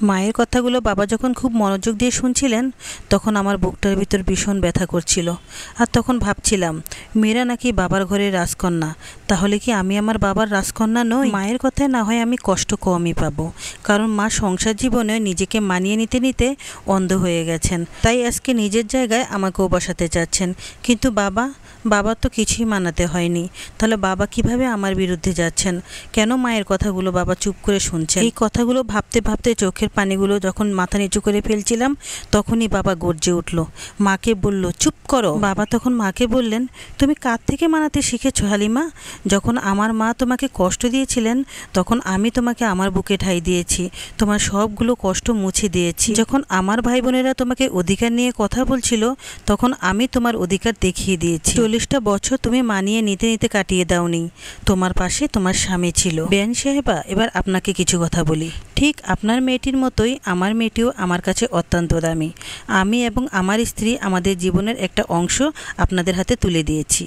মায়ের কথাগুলো বাবা যখন খুব মনোযোগ দিয়ে শুনছিলেন তখন আমার বুকটার ভিতর ভীষণ ব্যথা করছিল। আর তখন ভাবছিলাম, মেয়েরা নাকি বাবার ঘরের রাজকন্যা, তাহলে কি আমি আমার বাবার রাজকন্যা নই? মায়ের কথায় না হয় আমি কষ্ট কমই পাবো, কারণ মা সংসার জীবনে নিজেকে মানিয়ে নিতে নিতে অন্ধ হয়ে গেছেন, তাই আজকে নিজের জায়গায় আমাকেও বসাতে চাচ্ছেন। কিন্তু বাবার তো কিছুই মানাতে হয়নি, তাহলে বাবা কিভাবে আমার বিরুদ্ধে যাচ্ছেন? কেন মায়ের কথাগুলো বাবা চুপ করে শুনছেন? এই কথাগুলো ভাবতে ভাবতে চোখের পানিগুলো যখন মাথা নিচু করে ফেলছিলাম তখনই বাবা গর্জে উঠল, মাকে বলল, চুপ করো। বাবা তখন মাকে বললেন, তুমি কার থেকে মানাতে শিখেছো হালিমা? যখন আমার মা তোমাকে কষ্ট দিয়েছিলেন তখন আমি তোমাকে আমার বুকে ঠাঁই দিয়েছি, তোমার সবগুলো কষ্ট মুছে দিয়েছি। যখন আমার ভাই বোনেরা তোমাকে অধিকার নিয়ে কথা বলছিল তখন আমি তোমার অধিকার দেখিয়ে দিয়েছি। 40টা বছর তুমি মানিয়ে নিতে নিতে কাটিয়ে দাওনি, তোমার পাশে তোমার স্বামী ছিল। বেয়ান সাহেবা, এবার আপনাকে কিছু কথা বলি। ঠিক আপনার মেয়েটির মতোই আমার মেয়েটিও আমার কাছে অত্যন্ত দামি। আমি এবং আমার স্ত্রী আমাদের জীবনের একটা অংশ আপনাদের হাতে তুলে দিয়েছি।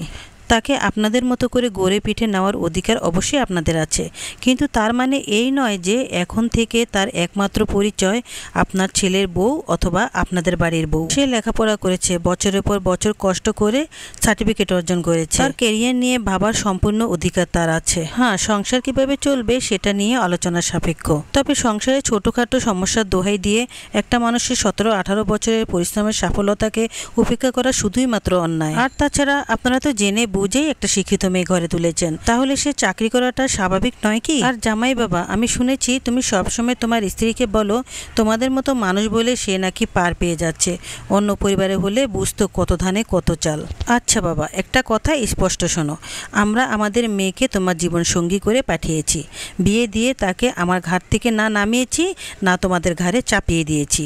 তাকে আপনাদের মতো করে গড়ে পিঠে নেওয়ার অধিকার অবশ্যই আপনাদের আছে, কিন্তু তার মানে এই নয় যে এখন থেকে তার একমাত্র পরিচয় আপনার ছেলের বউ অথবা আপনাদের বাড়ির বউ। সে লেখাপড়া করেছে, বছরের পর বছর কষ্ট করে সার্টিফিকেট অর্জন করেছে, তার ক্যারিয়ার নিয়ে ভাবার সম্পূর্ণ অধিকার তার আছে। হ্যাঁ, সংসার কিভাবে চলবে সেটা নিয়ে আলোচনা সাপেক্ষ, তবে সংসারে ছোটোখাটো সমস্যার দোহাই দিয়ে একটা মানুষের 17-18 বছরের পরিশ্রমের সাফল্যতাকে উপেক্ষা করা শুধুই মাত্র অন্যায়। আর তাছাড়া আপনারা তো জেনে বুঝেই একটা শিক্ষিত মেয়ে ঘরে তুলেছেন, তাহলে সে চাকরি করাটা স্বাভাবিক নয় কি? আর জামাই বাবা, আমি শুনেছি তুমি সবসময় তোমার স্ত্রীকে বলো তোমাদের মতো মানুষ বলে সে নাকি পার পেয়ে যাচ্ছে, অন্য পরিবারে হলে বুঝতো কত ধানে কত চাল। আচ্ছা বাবা, একটা কথা স্পষ্ট শোনো, আমরা আমাদের মেয়েকে তোমার জীবন সঙ্গী করে পাঠিয়েছি, বিয়ে দিয়ে তাকে আমার ঘাট থেকে না নামিয়েছি না তোমাদের ঘাড়ে চাপিয়ে দিয়েছি।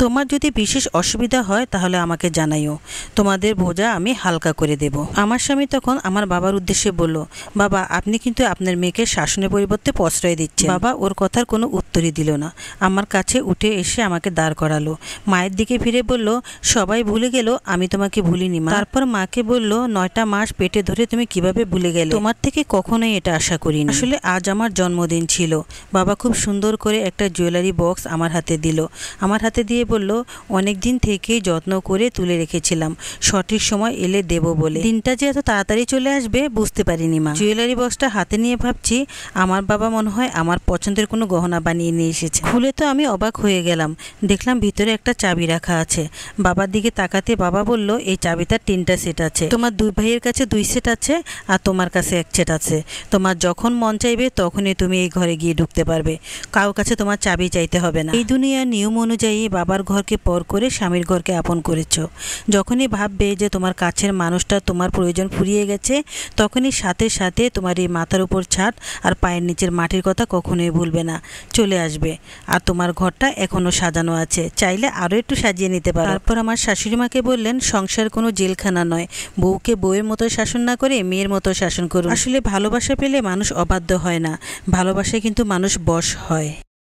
তোমার যদি বিশেষ অসুবিধা হয় তাহলে আমাকে জানাইও, তোমাদের বোঝা আমি হালকা করে দেব। আমার স্বামী তখন আমার বাবার উদ্দেশ্যে বলল, বাবা আপনি কিন্তু আপনার মেয়েকে শাসনের পরিবর্তে প্রশ্রয় দিচ্ছেন। বাবা ওর কথার কোনো উত্তরই দিল না, আমার কাছে উঠে এসে আমাকে দাঁড় করালো, মায়ের দিকে ফিরে বলল, সবাই ভুলে গেল, আমি তোমাকে ভুলিনি মা। তারপর মাকে বলল, 9টা মাস পেটে ধরে তুমি কিভাবে ভুলে গেলে? তোমার থেকে কখনোই এটা আশা করিনি। আসলে আজ আমার জন্মদিন ছিল। বাবা খুব সুন্দর করে একটা জুয়েলারি বক্স আমার হাতে দিল, আমার হাতে দিয়ে বলল, অনেক দিন থেকেই যত্ন করে তুলে রেখেছিলাম, সঠিক সময় এলে দেব বলে। দিনটা যে এত তাড়াতাড়ি চলে আসবে বুঝতে পারিনি মা। জুয়েলারি বক্সটা হাতে নিয়ে ভাবছি, আমার বাবা মনে হয় আমার পছন্দের কোনো গহনা বানিয়ে নিয়ে এসেছে। খুলে তো আমি অবাক হয়ে গেলাম, দেখলাম ভিতরে একটা চাবি রাখা আছে। বাবার দিকে তাকাতে বাবা বলল, এই চাবিটার 3টা সেট আছে, তোমার 2 ভাইয়ের কাছে 2 সেট আছে আর তোমার কাছে 1 সেট আছে। তোমার যখন মন চাইবে তখনই তুমি এই ঘরে গিয়ে ঢুকতে পারবে, কারোর কাছে তোমার চাবি চাইতে হবে না। এই দুনিয়ার নিয়ম অনুযায়ী বাবার ঘরকে পর করে স্বামীর ঘরকে আপন করেছ। যখনই ভাববে যে তোমার কাছের মানুষটা তোমার প্রয়োজন ফুরিয়ে গেছে, তখনই সাথে সাথে তোমার এই মাথার উপর ছাদ আর পায়ের নিচের মাটির কথা কখনোই ভুলবে না, চলে আসবে। আর তোমার ঘরটা এখনো সাজানো আছে, চাইলে আরও একটু সাজিয়ে নিতে পারো। তারপর আমার শাশুড়ি মাকে বললেন, সংসার কোনো জেলখানা নয়, বউকে বউয়ের মতো শাসন না করে মেয়ের মতো শাসন করুন। আসলে ভালোবাসা পেলে মানুষ অবাধ্য হয় না, ভালোবাসায় কিন্তু মানুষ বশ হয়।